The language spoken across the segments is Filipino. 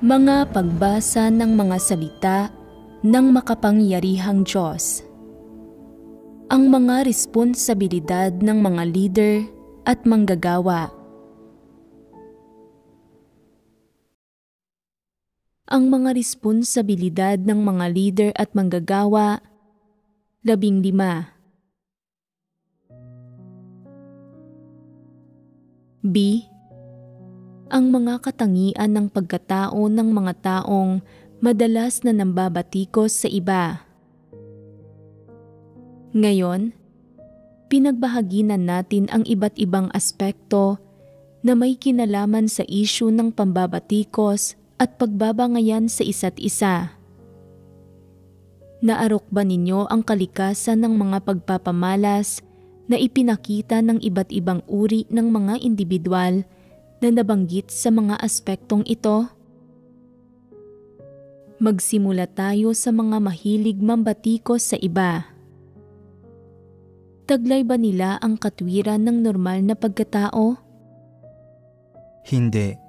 Mga pagbasa ng mga salita ng makapangyarihang Diyos. Ang mga responsibilidad ng mga leader at manggagawa. Ang mga responsibilidad ng mga leader at manggagawa, 15. B. Ang mga katangian ng pagkatao ng mga taong madalas na nambabatikos sa iba. Ngayon, pinagbahaginan natin ang iba't ibang aspekto na may kinalaman sa isyu ng pambabatikos at pagbabangayan sa isa't isa. Naarok ba ninyo ang kalikasan ng mga pagpapamalas na ipinakita ng iba't ibang uri ng mga individual na nabanggit sa mga aspektong ito? Magsimula tayo sa mga mahilig mambatikos sa iba. Taglay ba nila ang katwiran ng normal na pagkatao? Hindi.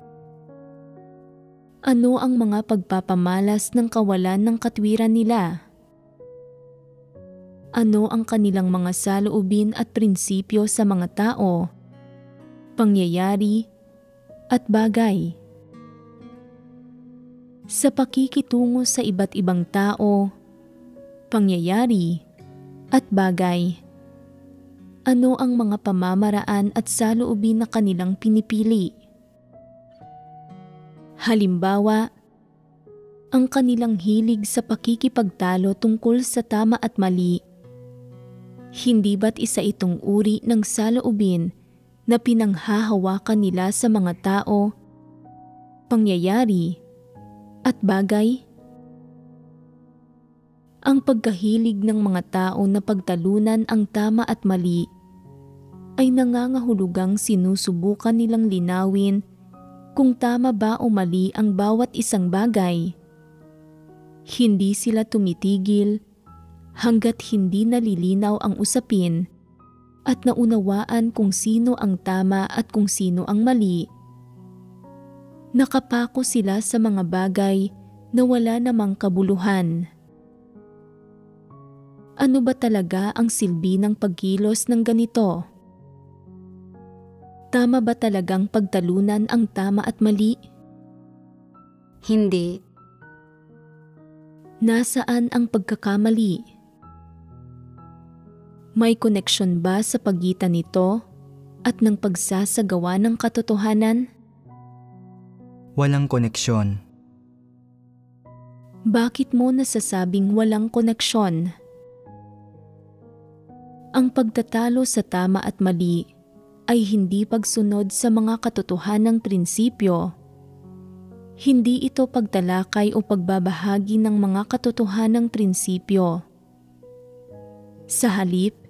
Ano ang mga pagpapamalas ng kawalan ng katwiran nila? Ano ang kanilang mga saloobin at prinsipyo sa mga tao, pangyayari, at bagay? Sa pakikitungo sa iba't ibang tao, pangyayari, at bagay, ano ang mga pamamaraan at saloobin na kanilang pinipili? Halimbawa, ang kanilang hilig sa pakikipagtalo tungkol sa tama at mali, hindi ba't isa itong uri ng saloobin na pinanghahawakan nila sa mga tao, pangyayari, at bagay? Ang pagkahilig ng mga tao na pagtalunan ang tama at mali ay nangangahulugang sinusubukan nilang linawin kung tama ba o mali ang bawat isang bagay. Hindi sila tumitigil hanggat hindi nalilinaw ang usapin at naunawaan kung sino ang tama at kung sino ang mali. Nakapako sila sa mga bagay na wala namang kabuluhan. Ano ba talaga ang silbi ng pagkilos ng ganito? Tama ba talagang pagtalunan ang tama at mali? Hindi. Nasaan ang pagkakamali? May koneksyon ba sa pagitan nito at ng pagsasagawa ng katotohanan? Walang koneksyon. Bakit mo nasasabing walang koneksyon? Ang pagtatalo sa tama at mali ay hindi pagsunod sa mga katotohanang prinsipyo. Hindi ito pagtalakay o pagbabahagi ng mga katotohanang prinsipyo. Sa halip,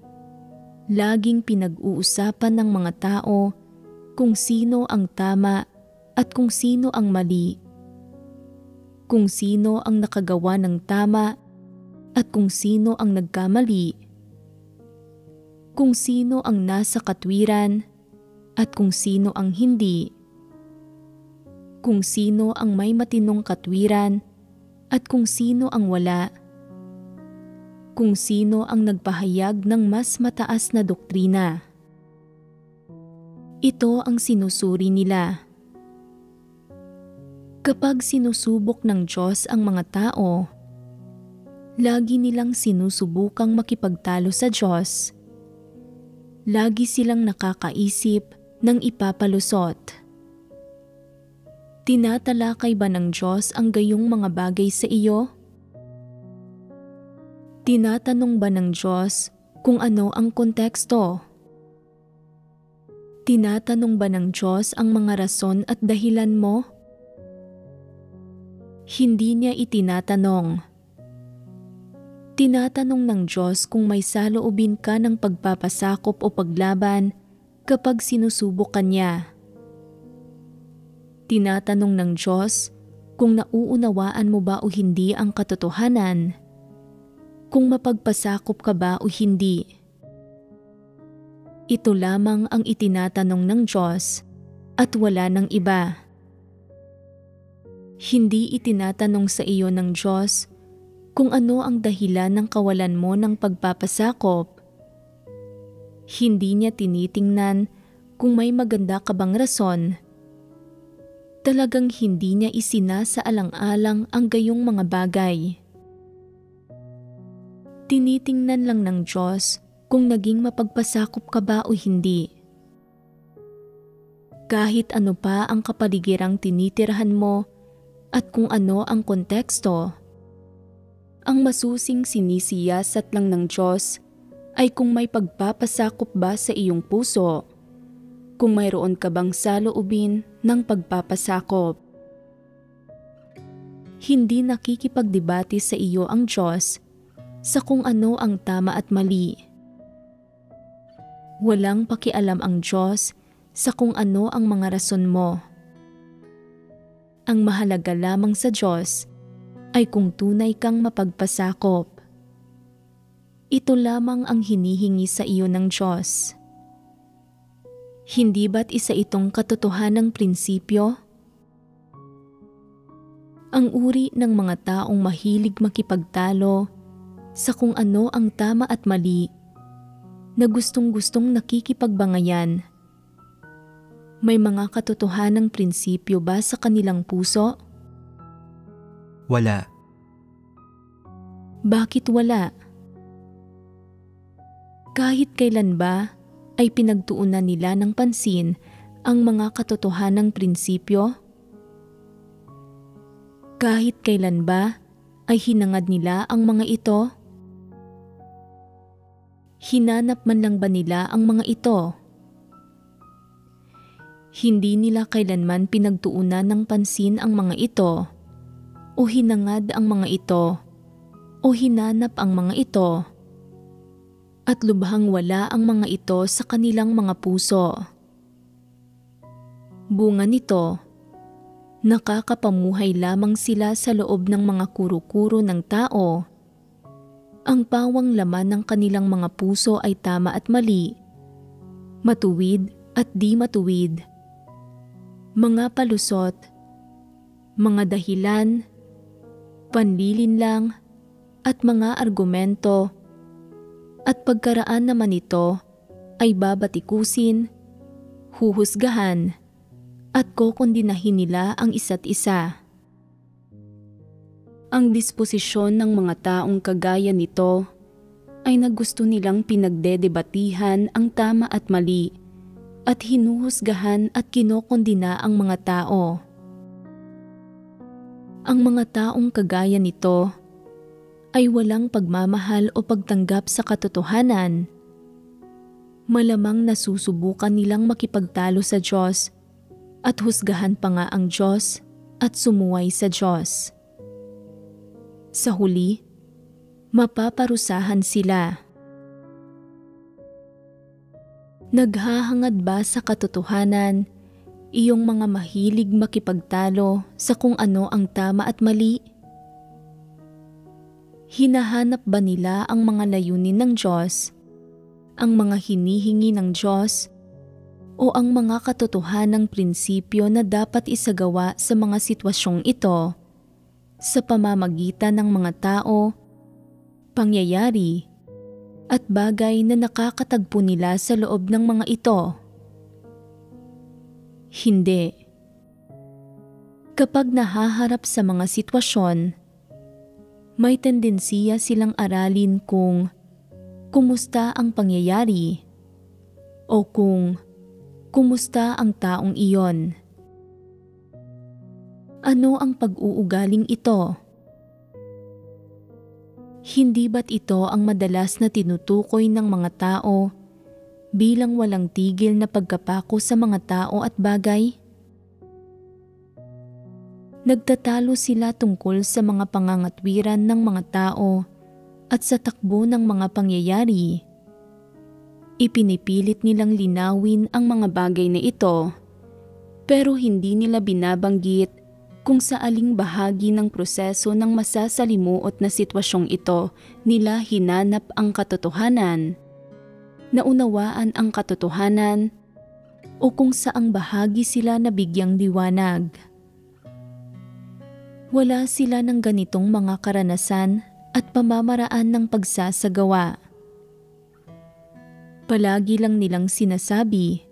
laging pinag-uusapan ng mga tao kung sino ang tama at kung sino ang mali, kung sino ang nakagawa ng tama at kung sino ang nagkamali, kung sino ang nasa katwiran at kung sino ang hindi, kung sino ang may matinong katwiran at kung sino ang wala, kung sino ang nagpahayag ng mas mataas na doktrina. Ito ang sinusuri nila. Kapag sinusubok ng Diyos ang mga tao, lagi nilang sinusubukang makipagtalo sa Diyos. Lagi silang nakakaisip ng ipapalusot. Tinatalakay ba ng Diyos ang gayong mga bagay sa iyo? Tinatanong ba ng Diyos kung ano ang konteksto? Tinatanong ba ng Diyos ang mga rason at dahilan mo? Hindi niya itinatanong. Tinatanong ng Diyos kung may saloobin ka ng pagpapasakop o paglaban kapag sinusubok ka niya. Tinatanong ng Diyos kung nauunawaan mo ba o hindi ang katotohanan, kung mapagpasakop ka ba o hindi. Ito lamang ang itinatanong ng Diyos at wala ng iba. Hindi itinatanong sa iyo ng Diyos kung ano ang dahilan ng kawalan mo ng pagpapasakop. Hindi niya tinitingnan kung may maganda ka bang rason. Talagang hindi niya isinasaalang-alang ang gayong mga bagay. Tinitingnan lang ng Diyos kung naging mapagpasakop ka ba o hindi. Kahit ano pa ang kapaligirang tinitirahan mo at kung ano ang konteksto, ang masusing sinisiyasat lang ng Diyos ay kung may pagpapasakop ba sa iyong puso, kung mayroon ka bang saloobin ng pagpapasakop. Hindi nakikipagdebate sa iyo ang Diyos sa kung ano ang tama at mali. Walang pakialam ang Diyos sa kung ano ang mga rason mo. Ang mahalaga lamang sa Diyos ay kung tunay kang mapagpasakop. Ito lamang ang hinihingi sa iyo ng Diyos. Hindi ba't isa itong katotohanang prinsipyo? Ang uri ng mga taong mahilig makipagtalo sa kung ano ang tama at mali, na gustong-gustong nakikipagbangayan, may mga katotohanang prinsipyo ba sa kanilang puso? Wala. Bakit wala? Kahit kailan ba ay pinagtuunan nila ng pansin ang mga katotohanang prinsipyo? Kahit kailan ba ay hinangad nila ang mga ito? Hinanap man lang ba nila ang mga ito? Hindi nila kailanman pinagtuunan ng pansin ang mga ito, o hinangad ang mga ito, o hinanap ang mga ito, at lubhang wala ang mga ito sa kanilang mga puso. Bunga nito, nakakapamuhay lamang sila sa loob ng mga kuro-kuro ng tao. Ang pawang laman ng kanilang mga puso ay tama at mali, matuwid at di matuwid, mga palusot, mga dahilan, panlilinlang, at mga argumento, at pagkaraan naman ito ay babatikusin, huhusgahan, at kokondinahin nila ang isa't isa. Ang disposisyon ng mga taong kagaya nito ay nagusto nilang pinagdedebatihan ang tama at mali at hinuhusgahan at kinokondina ang mga tao. Ang mga taong kagaya nito ay walang pagmamahal o pagtanggap sa katotohanan. Malamang nasusubukan nilang makipagtalo sa Diyos at husgahan pa nga ang Diyos at sumuway sa Diyos. Sa huli, mapaparusahan sila. Naghahangad ba sa katotohanan iyong mga mahilig makipagtalo sa kung ano ang tama at mali? Hinahanap ba nila ang mga layunin ng Diyos, ang mga hinihingi ng Diyos, o ang mga katotohanang prinsipyo na dapat isagawa sa mga sitwasyong ito sa pamamagitan ng mga tao, pangyayari, at bagay na nakakatagpo nila sa loob ng mga ito? Hindi. Kapag nahaharap sa mga sitwasyon, may tendensiya silang aralin kung kumusta ang pangyayari o kung kumusta ang taong iyon. Ano ang pag-uugaling ito? Hindi ba't ito ang madalas na tinutukoy ng mga tao bilang walang tigil na pagkapako sa mga tao at bagay? Nagtatalo sila tungkol sa mga pangangatwiran ng mga tao at sa takbo ng mga pangyayari. Ipinipilit nilang linawin ang mga bagay na ito, pero hindi nila binabanggit kung sa aling bahagi ng proseso ng masasalimuot na sitwasyong ito nila hinanap ang katotohanan, naunawaan ang katotohanan, o kung saang bahagi sila nabigyang liwanag. Wala sila ng ganitong mga karanasan at pamamaraan ng pagsasagawa. Palagi lang nilang sinasabi,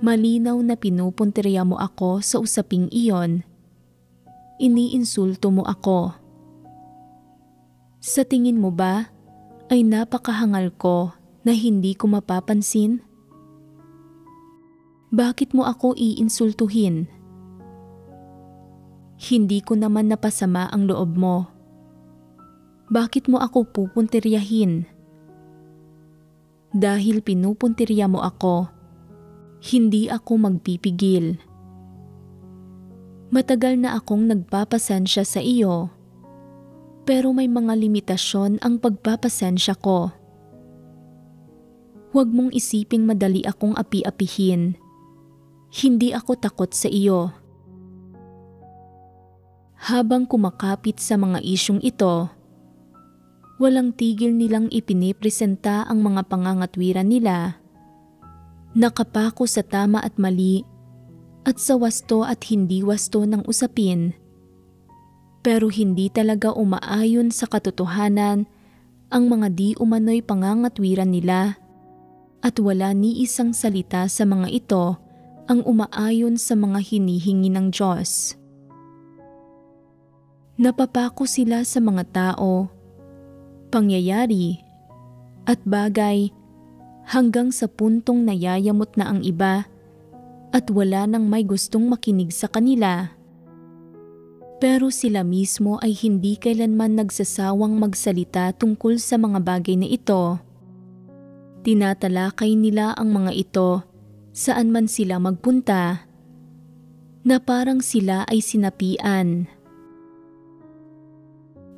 "Malinaw na pinupuntirya mo ako sa usaping iyon. Iniinsulto mo ako. Sa tingin mo ba ay napakahangal ko na hindi ko mapapansin? Bakit mo ako iinsultuhin? Hindi ko naman napasama ang loob mo. Bakit mo ako pupuntiryahin? Dahil pinupuntirya mo ako, hindi ako magpipigil. Matagal na akong nagpapasensya sa iyo, pero may mga limitasyon ang pagpapasensya ko. Huwag mong isiping madali akong api-apihin. Hindi ako takot sa iyo." Habang kumakapit sa mga isyong ito, walang tigil nilang ipinipresenta ang mga pangangatwiran nila. Nakapako sa tama at mali at sa wasto at hindi wasto ng usapin. Pero hindi talaga umaayon sa katotohanan ang mga di umano'y pangangatwiran nila at wala ni isang salita sa mga ito ang umaayon sa mga hinihingi ng Diyos. Napapako sila sa mga tao, pangyayari at bagay hanggang sa puntong nayayamot na ang iba at wala nang may gustong makinig sa kanila. Pero sila mismo ay hindi kailanman nagsasawang magsalita tungkol sa mga bagay na ito. Tinatalakay nila ang mga ito saan man sila magpunta, na parang sila ay sinapian.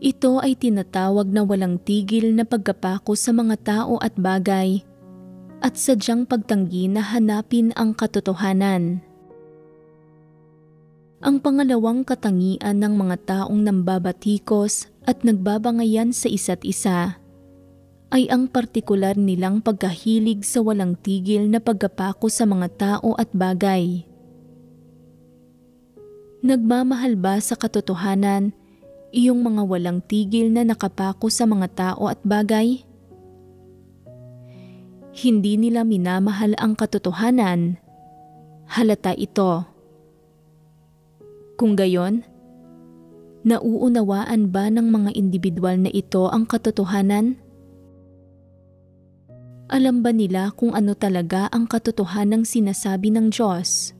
Ito ay tinatawag na walang tigil na pagkapako sa mga tao at bagay at sadyang pagtanggi na hanapin ang katotohanan. Ang pangalawang katangian ng mga taong nambabatikos at nagbabangayan sa isa't isa ay ang partikular nilang pagkahilig sa walang tigil na pagkapako sa mga tao at bagay. Nagmamahal ba sa katotohanan iyong mga walang tigil na nakapako sa mga tao at bagay? Hindi nila minamahal ang katotohanan. Halata ito. Kung gayon, nauunawaan ba ng mga individual na ito ang katotohanan? Alam ba nila kung ano talaga ang katotohanang sinasabi ng Diyos?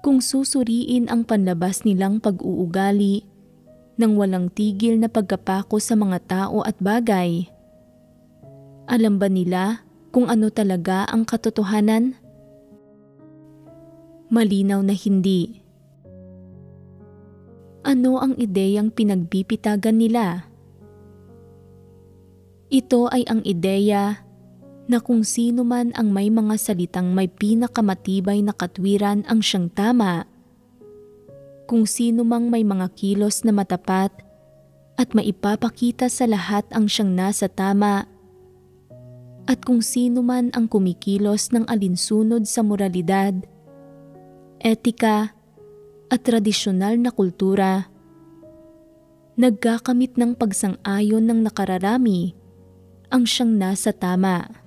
Kung susuriin ang panlabas nilang pag-uugali ng walang tigil na pagkapako sa mga tao at bagay, alam ba nila kung ano talaga ang katotohanan? Malinaw na hindi. Ano ang ideyang pinagbibitagan nila? Ito ay ang ideya na kung sino man ang may mga salitang may pinakamatibay na katwiran ang siyang tama, kung sino mang may mga kilos na matapat at maipapakita sa lahat ang siyang nasa tama, at kung sino man ang kumikilos ng alinsunod sa moralidad, etika at tradisyonal na kultura, nagkakamit ng pagsang-ayon ng nakararami ang siyang nasa tama.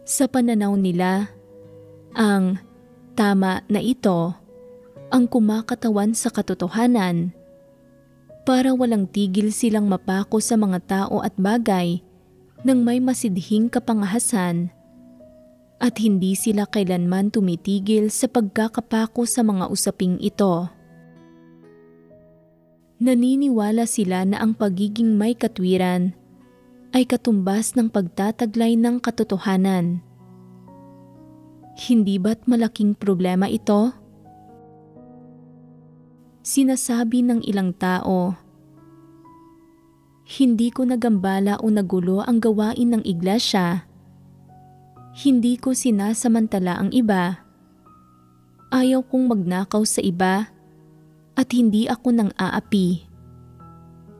Sa pananaw nila, ang tama na ito ang kumakatawan sa katotohanan para walang tigil silang mapako sa mga tao at bagay nang may masidhing kapangahasan at hindi sila kailanman tumitigil sa pagkakapako sa mga usaping ito. Naniniwala sila na ang pagiging may katwiran ay katumbas ng pagtataglay ng katotohanan. Hindi ba't malaking problema ito? Sinasabi ng ilang tao, "Hindi ko nagambala o nagulo ang gawain ng iglesia. Hindi ko sinasamantala ang iba. Ayaw kong magnakaw sa iba at hindi ako nang aapi.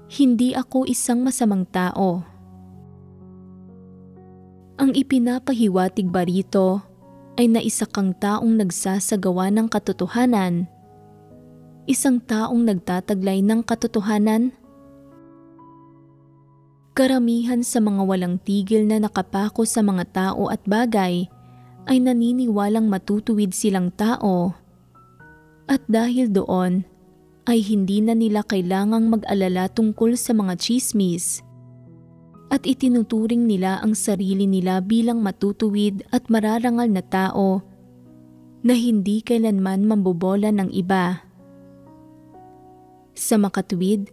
Hindi ako isang masamang tao." Ang ipinapahiwatig ba rito ay naisa kang taong nagsasagawa ng katotohanan, isang taong nagtataglay ng katotohanan? Karamihan sa mga walang tigil na nakapako sa mga tao at bagay ay naniniwalang matutuwid silang tao, at dahil doon ay hindi na nila kailangang mag-alala tungkol sa mga tsismis, at itinuturing nila ang sarili nila bilang matutuwid at mararangal na tao na hindi kailanman mambobola ng iba. Sa makatuwid,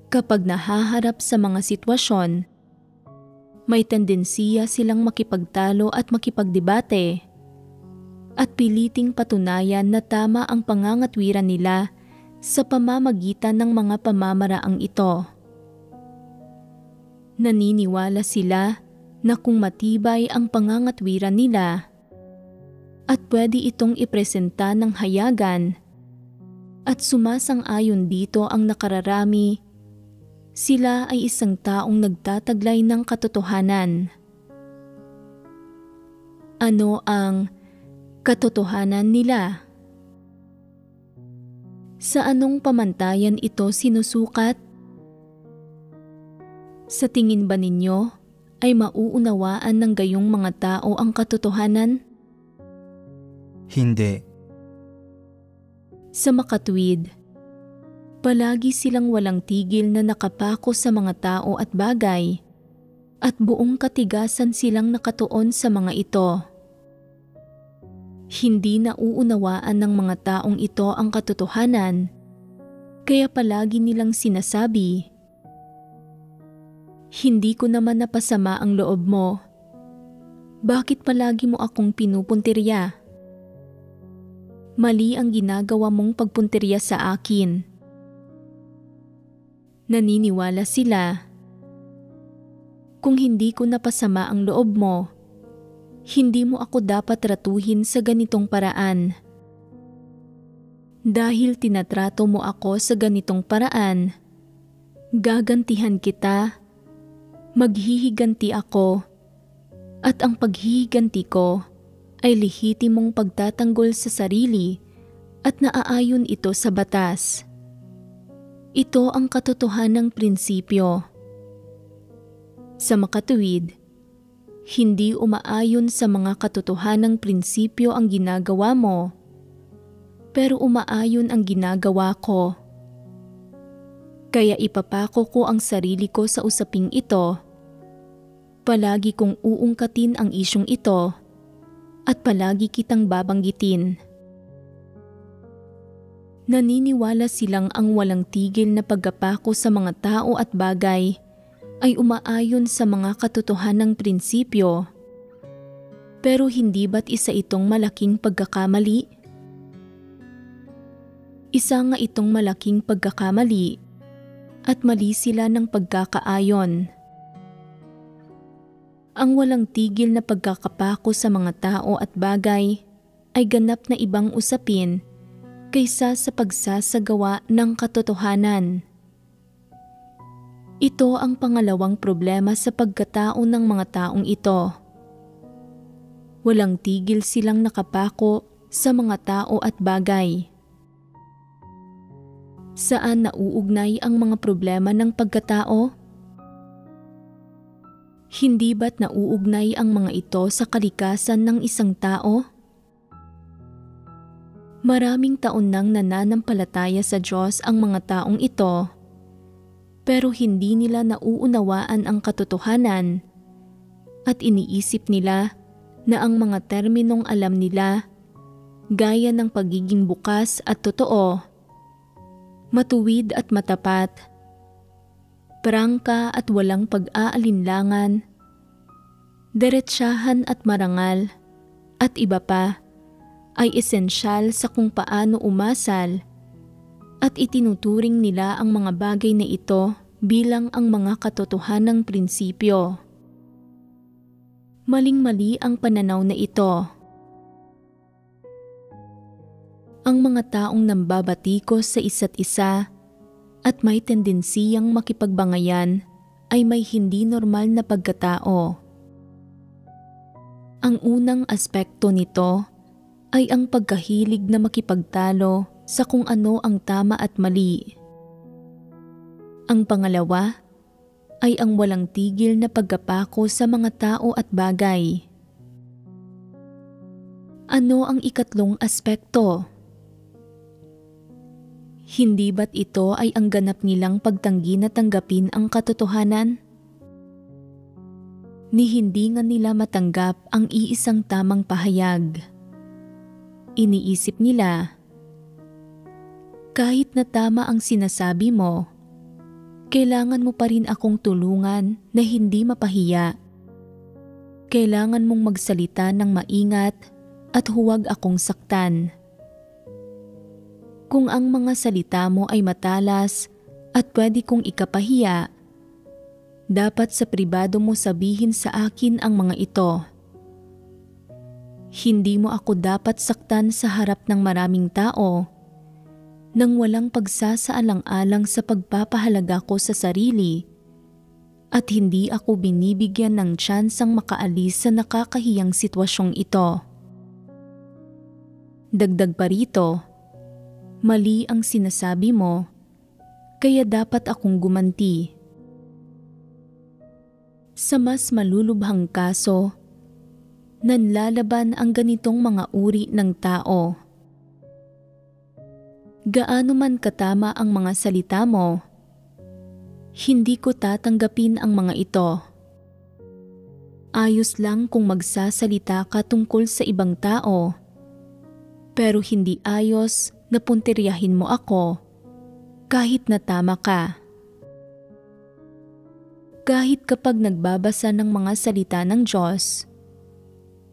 kapag nahaharap sa mga sitwasyon, may tendensiya silang makipagtalo at makipagdebate at piliting patunayan na tama ang pangangatwiran nila sa pamamagitan ng mga pamamaraang ito. Naniniwala sila na kung matibay ang pangangatwiran nila at pwede itong ipresenta ng hayagan at sumasang-ayon dito ang nakararami, sila ay isang taong nagtataglay ng katotohanan. Ano ang katotohanan nila? Sa anong pamantayan ito sinusukat? Sa tingin ba ninyo ay mauunawaan ng gayong mga tao ang katotohanan? Hindi. Sa makatuwid, palagi silang walang tigil na nakapako sa mga tao at bagay at buong katigasan silang nakatuon sa mga ito. Hindi nauunawaan ng mga taong ito ang katotohanan, kaya palagi nilang sinasabi, "Hindi ko naman napasama ang loob mo. Bakit palagi mo akong pinupuntirya? Mali ang ginagawa mong pagpuntirya sa akin." Naniniwala sila, kung hindi ko napasama ang loob mo, hindi mo ako dapat tratuhin sa ganitong paraan. Dahil tinatrato mo ako sa ganitong paraan, gagantihan kita, maghihiganti ako, at ang paghihiganti ko ay lehitimong pagtatanggol sa sarili at naaayon ito sa batas. Ito ang katotohanang prinsipyo. Sa makatuwid, hindi umaayon sa mga katotohanang prinsipyo ang ginagawa mo, pero umaayon ang ginagawa ko. Kaya ipapako ko ang sarili ko sa usaping ito. Palagi kong uungkatin ang isyong ito at palagi kitang babanggitin. Naniniwala silang ang walang tigil na pagkapako sa mga tao at bagay ay umaayon sa mga katotohanang prinsipyo. Pero hindi ba't isa itong malaking pagkakamali? Isa nga itong malaking pagkakamali at mali sila ng pagkakaayon. Ang walang tigil na pagkakapako sa mga tao at bagay ay ganap na ibang usapin kaysa sa pagsasagawa ng katotohanan. Ito ang pangalawang problema sa pagkatao ng mga taong ito. Walang tigil silang nakapako sa mga tao at bagay. Saan nauugnay ang mga problema ng pagkatao? Hindi ba't nauugnay ang mga ito sa kalikasan ng isang tao? Maraming taon nang nananampalataya sa Diyos ang mga taong ito, pero hindi nila nauunawaan ang katotohanan at iniisip nila na ang mga terminong alam nila, gaya ng pagiging bukas at totoo, matuwid at matapat, prangka at walang pag-aalinlangan, diretsahan at marangal, at iba pa, ay esensyal sa kung paano umasal at itinuturing nila ang mga bagay na ito bilang ang mga katotohanang prinsipyo. Maling-mali ang pananaw na ito. Ang mga taong nambabatikos sa isa't isa at may tendensiyang makipagbangayan ay may hindi normal na pagkatao. Ang unang aspekto nito ay ang pagkahilig na makipagtalo sa kung ano ang tama at mali. Ang pangalawa ay ang walang tigil na pagkapako sa mga tao at bagay. Ano ang ikatlong aspekto? Hindi ba't ito ay ang ganap nilang pagtanggi na tanggapin ang katotohanan? Ni hindi nga nila matanggap ang iisang tamang pahayag. Iniisip nila, kahit na tama ang sinasabi mo, kailangan mo pa rin akong tulungan na hindi mapahiya. Kailangan mong magsalita ng maingat at huwag akong saktan. Kung ang mga salita mo ay matalas at pwede kong ikapahiya, dapat sa pribado mo sabihin sa akin ang mga ito. Hindi mo ako dapat saktan sa harap ng maraming tao nang walang pagsasaalang-alang sa pagpapahalaga ko sa sarili at hindi ako binibigyan ng tsansang makaalis sa nakakahiyang sitwasyong ito. Dagdag pa rito, mali ang sinasabi mo, kaya dapat akong gumanti. Sa mas malulubhang kaso, nanlalaban ang ganitong mga uri ng tao. Gaano man katama ang mga salita mo, hindi ko tatanggapin ang mga ito. Ayos lang kung magsasalita ka tungkol sa ibang tao, pero hindi ayos na puntiryahin mo ako kahit na tama ka. Kahit kapag nagbabasa ng mga salita ng Diyos,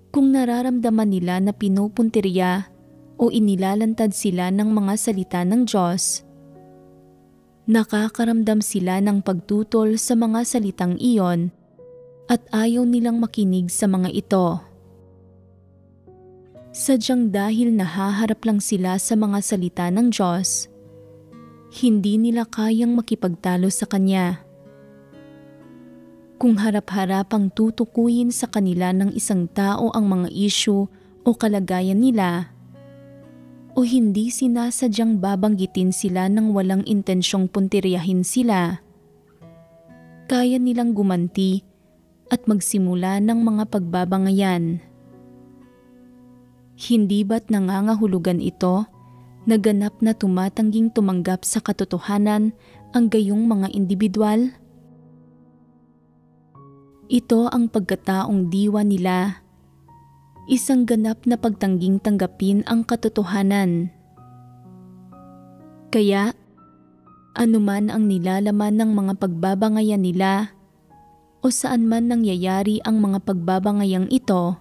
kung nararamdaman nila na pinupuntirya o inilalantad sila ng mga salita ng Diyos, nakakaramdam sila ng pagtutol sa mga salitang iyon at ayaw nilang makinig sa mga ito. Sadyang dahil nahaharap lang sila sa mga salita ng Diyos, hindi nila kayang makipagtalo sa Kanya. Kung harap-harapang tutukuyin sa kanila ng isang tao ang mga issue o kalagayan nila, o hindi sinasadyang babanggitin sila ng walang intensyong puntiryahin sila, kaya nilang gumanti at magsimula ng mga pagbabangayan. Hindi ba't nangangahulugan ito na ganap na tumatangging tumanggap sa katotohanan ang gayong mga individual? Ito ang pagkataong diwa nila, isang ganap na pagtangging tanggapin ang katotohanan. Kaya, anuman ang nilalaman ng mga pagbabangayan nila o saan man nangyayari ang mga pagbabangayang ito,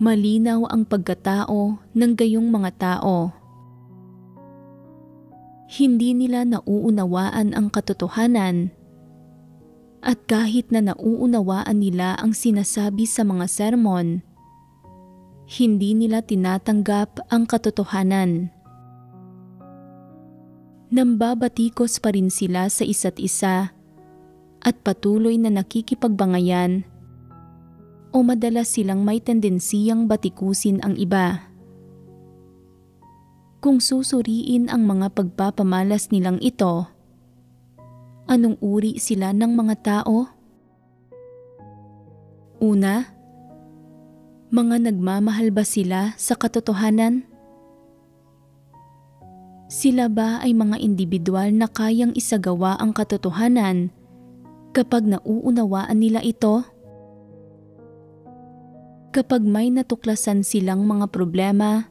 malinaw ang pagkatao ng gayong mga tao. Hindi nila nauunawaan ang katotohanan, at kahit na nauunawaan nila ang sinasabi sa mga sermon, hindi nila tinatanggap ang katotohanan. Nambabatikos pa rin sila sa isa't isa at patuloy na nakikipagbangayan o madalas silang may tendensiyang batikusin ang iba. Kung susuriin ang mga pagpapamalas nilang ito, anong uri sila ng mga tao? Una, mga nagmamahal ba sila sa katotohanan? Sila ba ay mga individual na kayang isagawa ang katotohanan kapag nauunawaan nila ito? Kapag may natuklasan silang mga problema,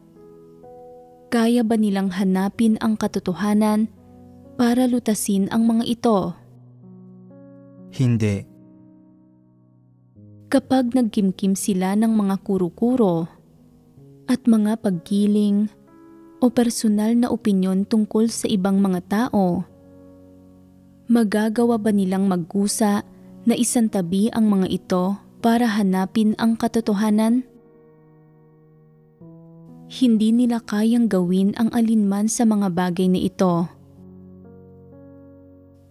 kaya ba nilang hanapin ang katotohanan para lutasin ang mga ito? Hindi. Kapag nagkimkim sila ng mga kuro-kuro at mga pagkiling o personal na opinyon tungkol sa ibang mga tao, magagawa ba nilang magkusa na isantabi ang mga ito para hanapin ang katotohanan? Hindi nila kayang gawin ang alinman sa mga bagay na ito.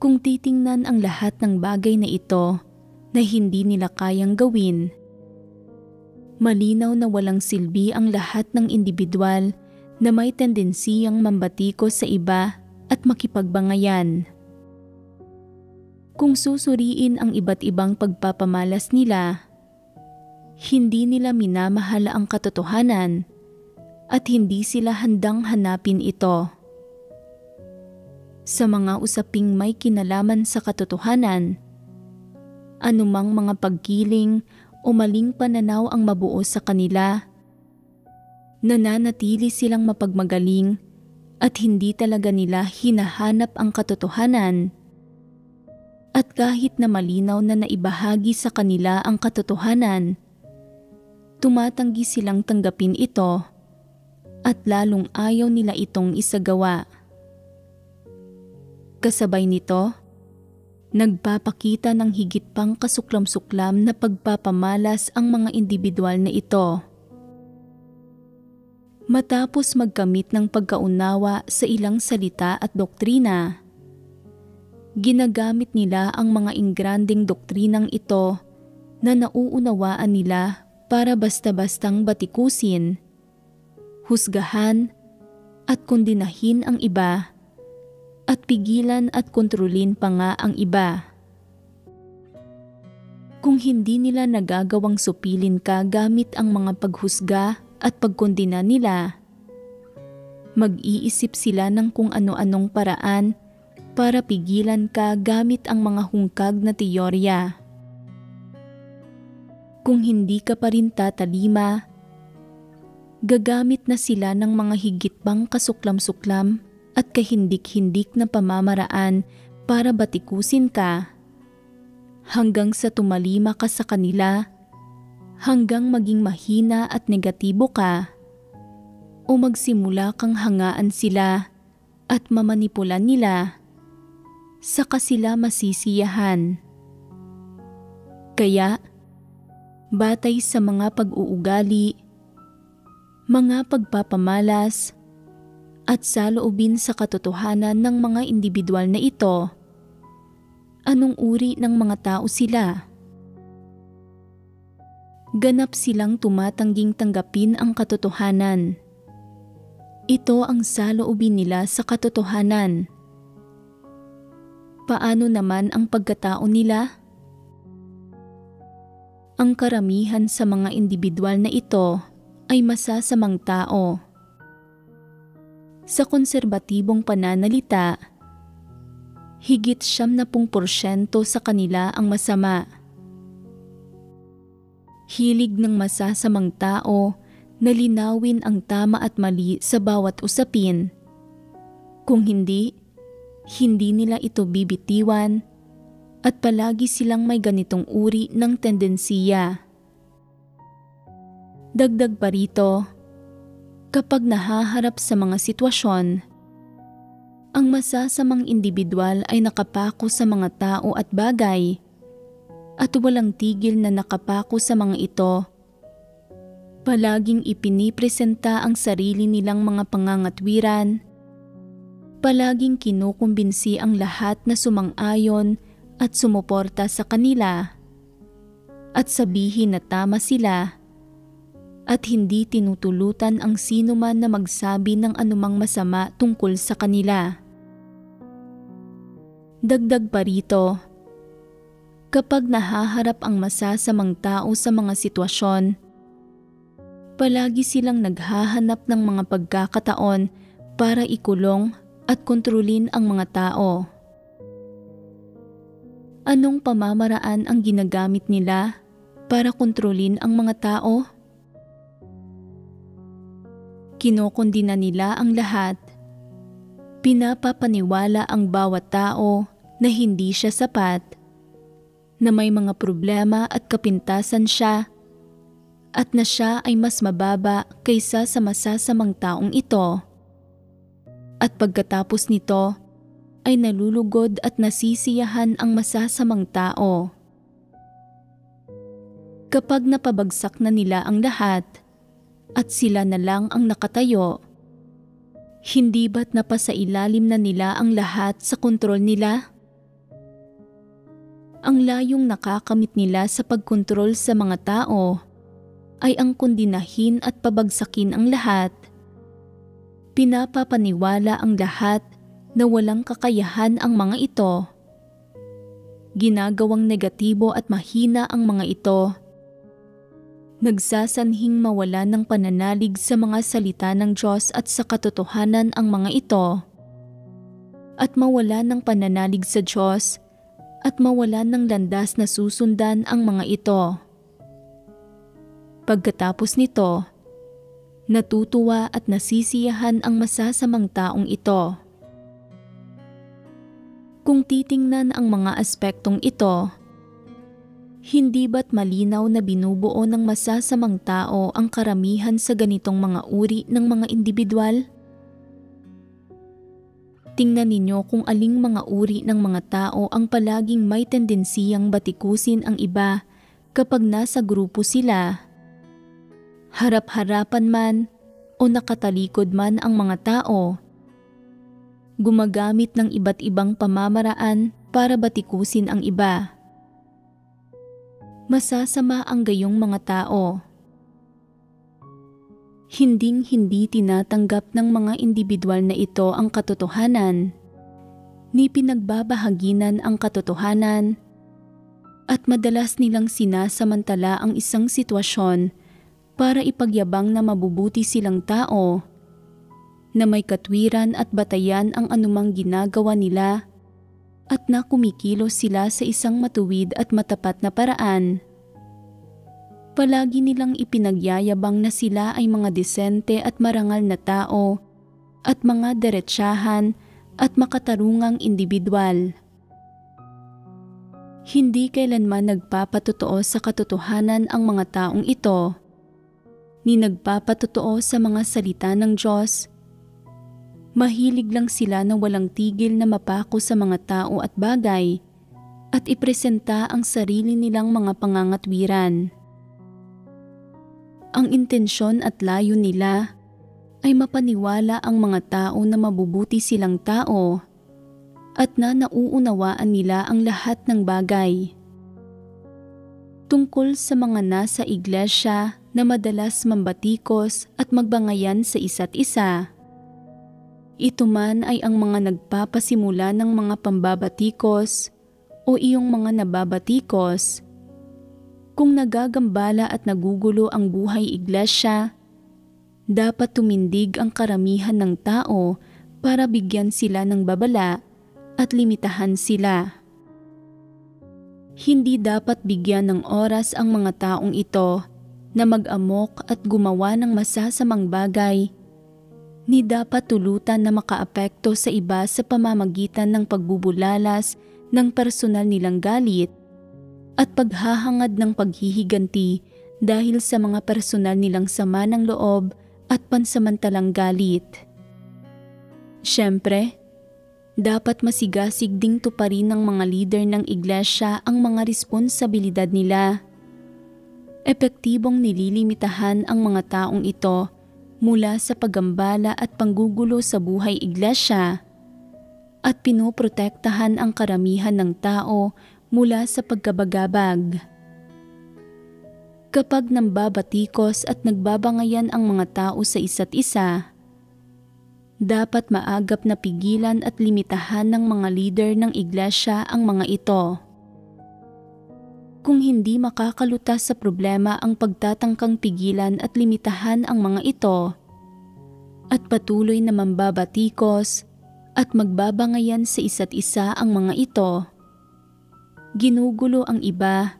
Kung titingnan ang lahat ng bagay na ito na hindi nila kayang gawin, Malinaw na walang silbi ang lahat ng indibidwal na may tendensiyang mambatikos sa iba at makipagbangayan. Kung susuriin ang iba't ibang pagpapamalas nila, hindi nila minamahal ang katotohanan at hindi sila handang hanapin ito. Sa mga usaping may kinalaman sa katotohanan, anumang mga pagkiling o maling pananaw ang mabuo sa kanila, nananatili silang mapagmagaling at hindi talaga nila hinahanap ang katotohanan. At kahit na malinaw na naibahagi sa kanila ang katotohanan, tumatanggi silang tanggapin ito at lalong ayaw nila itong isagawa. Kasabay nito, nagpapakita ng higit pang kasuklam-suklam na pagpapamalas ang mga indibidwal na ito. Matapos magkamit ng pagkaunawa sa ilang salita at doktrina, ginagamit nila ang mga ingranding doktrinang ito na nauunawaan nila para basta-bastang batikusin, husgahan at kondinahin ang iba, at pigilan at kontrolin pa nga ang iba. Kung hindi nila nagagawang supilin ka gamit ang mga paghusga at pagkondina nila, mag-iisip sila ng kung ano-anong paraan para pigilan ka gamit ang mga hungkag na teorya. Kung hindi ka pa rin tatalima, gagamit na sila ng mga higit pang kasuklam-suklam at kahindik-hindik na pamamaraan para batikusin ka, hanggang sa tumalima ka sa kanila, hanggang maging mahina at negatibo ka, o magsimula kang hangaan sila at mamanipulan nila, saka sila masisiyahan. Kaya, batay sa mga pag-uugali, mga pagpapamalas, at saloobin sa katotohanan ng mga indibidwal na ito, anong uri ng mga tao sila? Ganap silang tumatangging tanggapin ang katotohanan. Ito ang saloobin nila sa katotohanan. Paano naman ang pagkatao nila? Ang karamihan sa mga indibidwal na ito ay masasamang tao. Sa konserbatibong pananalita, higit 70% sa kanila ang masama. Hilig ng masasamang tao na linawin ang tama at mali sa bawat usapin. Kung hindi, hindi nila ito bibitiwan at palagi silang may ganitong uri ng tendensiya. Dagdag pa rito, kapag nahaharap sa mga sitwasyon, ang masasamang indibidwal ay nakapako sa mga tao at bagay at walang tigil na nakapako sa mga ito. Palaging ipinipresenta ang sarili nilang mga pangangatwiran, palaging kinukumbinsi ang lahat na sumang-ayon at sumuporta sa kanila, at sabihin na tama sila, at hindi tinutulutan ang sino man na magsabi ng anumang masama tungkol sa kanila. Dagdag pa rito, kapag nahaharap ang masasamang tao sa mga sitwasyon, palagi silang naghahanap ng mga pagkakataon para ikulong at kontrolin ang mga tao. Anong pamamaraan ang ginagamit nila para kontrolin ang mga tao? Kinokondina nila ang lahat. Pinapapaniwala ang bawat tao na hindi siya sapat, na may mga problema at kapintasan siya, at na siya ay mas mababa kaysa sa masasamang taong ito. At pagkatapos nito, ay nalulugod at nasisiyahan ang masasamang tao. Kapag napabagsak na nila ang lahat, at sila na lang ang nakatayo, hindi ba't napasailalim na nila ang lahat sa kontrol nila? Ang layong nakakamit nila sa pagkontrol sa mga tao ay ang kundinahin at pabagsakin ang lahat. Pinapapaniwala ang lahat na walang kakayahan ang mga ito. Ginagawang negatibo at mahina ang mga ito. Nagsasanhing mawala ng pananalig sa mga salita ng Diyos at sa katotohanan ang mga ito. At mawala ng pananalig sa Diyos at mawala ng landas na susundan ang mga ito. Pagkatapos nito, natutuwa at nasisiyahan ang masasamang taong ito. Kung titingnan ang mga aspektong ito, hindi ba't malinaw na binubuo ng masasamang tao ang karamihan sa ganitong mga uri ng mga individual? Tingnan ninyo kung aling mga uri ng mga tao ang palaging may tendensiyang batikusin ang iba kapag nasa grupo sila. Harap-harapan man o nakatalikod man ang mga tao, gumagamit ng iba't ibang pamamaraan para batikusin ang iba. Masasama ang gayong mga tao. Hinding-hindi tinatanggap ng mga individual na ito ang katotohanan, ni pinagbabahaginan ang katotohanan, at madalas nilang sinasamantala ang isang sitwasyon para ipagyabang na mabubuti silang tao, na may katwiran at batayan ang anumang ginagawa nila, at na kumikilos sila sa isang matuwid at matapat na paraan. Palagi nilang ipinagyayabang na sila ay mga desente at marangal na tao at mga deretsahan at makatarungang individual. Hindi kailanman nagpapatotoo sa katotohanan ang mga taong ito, ni nagpapatotoo sa mga salita ng Diyos. Mahilig lang sila na walang tigil na mapako sa mga tao at bagay at ipresenta ang sarili nilang mga pangangatwiran. Ang intensyon at layo nila ay mapaniwala ang mga tao na mabubuti silang tao at na nauunawaan nila ang lahat ng bagay. Tungkol sa mga nasa iglesia na madalas mambatikos at magbangayan sa isa't isa, ito man ay ang mga nagpapasimula ng mga pambabatikos o iyong mga nababatikos. Kung nagagambala at nagugulo ang buhay iglesia, dapat tumindig ang karamihan ng tao para bigyan sila ng babala at limitahan sila. Hindi dapat bigyan ng oras ang mga taong ito na mag-amok at gumawa ng masasamang bagay, ni dapat tulutan na makaapekto sa iba sa pamamagitan ng pagbubulalas ng personal nilang galit at paghahangad ng paghihiganti dahil sa mga personal nilang sama ng loob at pansamantalang galit. Siyempre, dapat masigasig ding tuparin ng mga leader ng iglesia ang mga responsibilidad nila. Epektibong nililimitahan ang mga taong ito mula sa paggambala at panggugulo sa buhay iglesia at pinoprotektahan ang karamihan ng tao mula sa pagkabagabag. Kapag nambabatikos at nagbabangayan ang mga tao sa isa't isa, dapat maagap na pigilan at limitahan ng mga leader ng iglesia ang mga ito. Kung hindi makakalutas sa problema ang pagtatangkang pigilan at limitahan ang mga ito, at patuloy na mambabatikos at magbabangayan sa isa't isa ang mga ito, ginugulo ang iba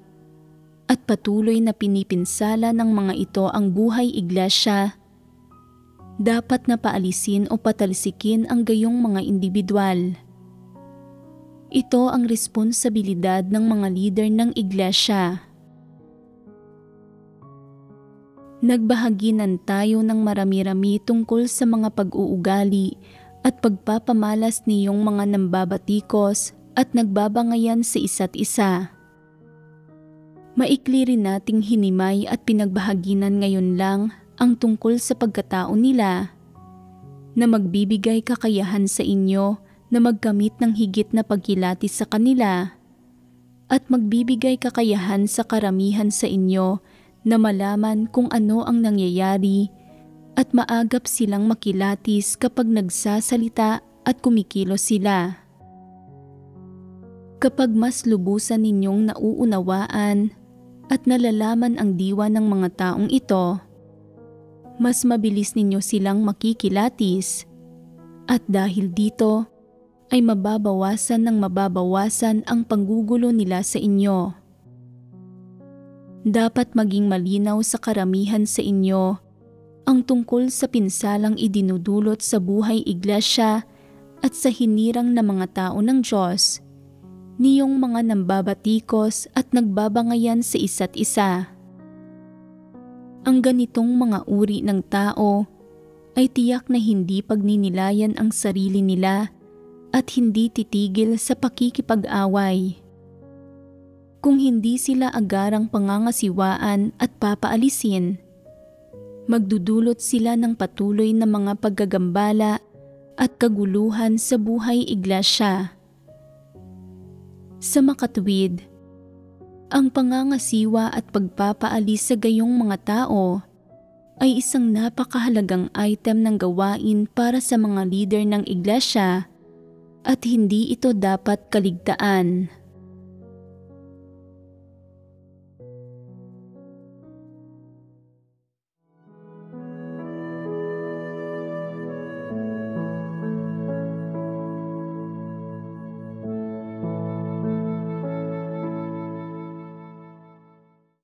at patuloy na pinipinsala ng mga ito ang buhay iglesia, dapat na paalisin o patalsikin ang gayong mga individual. Ito ang responsibilidad ng mga leader ng iglesia. Nagbahaginan tayo ng marami-rami tungkol sa mga pag-uugali at pagpapamalas niyong mga nambabatikos at nagbabangayan sa isa't isa. Maikli rin nating hinimay at pinagbahaginan ngayon lang ang tungkol sa pagkatao nila, na magbibigay kakayahan sa inyo na magkamit ng higit na pagkilatis sa kanila, at magbibigay kakayahan sa karamihan sa inyo na malaman kung ano ang nangyayari at maagap silang makilatis kapag nagsasalita at kumikilos sila. Kapag mas lubusan ninyong nauunawaan at nalalaman ang diwa ng mga taong ito, mas mabilis ninyo silang makikilatis at dahil dito ay mababawasan ng mababawasan ang panggugulo nila sa inyo. Dapat maging malinaw sa karamihan sa inyo ang tungkol sa pinsalang idinudulot sa buhay iglesia at sa hinirang na mga tao ng Diyos, niyong mga nambabatikos at nagbabangayan sa isa't isa. Ang ganitong mga uri ng tao ay tiyak na hindi pagninilayan ang sarili nila at hindi titigil sa pakikipag-away. Kung hindi sila agarang pangangasiwaan at papaalisin, magdudulot sila ng patuloy na mga paggagambala at kaguluhan sa buhay iglesia. Sa makatuwid, ang pangangasiwa at pagpapaalis sa gayong mga tao ay isang napakahalagang item ng gawain para sa mga leader ng iglesia at hindi ito dapat kaligtaan.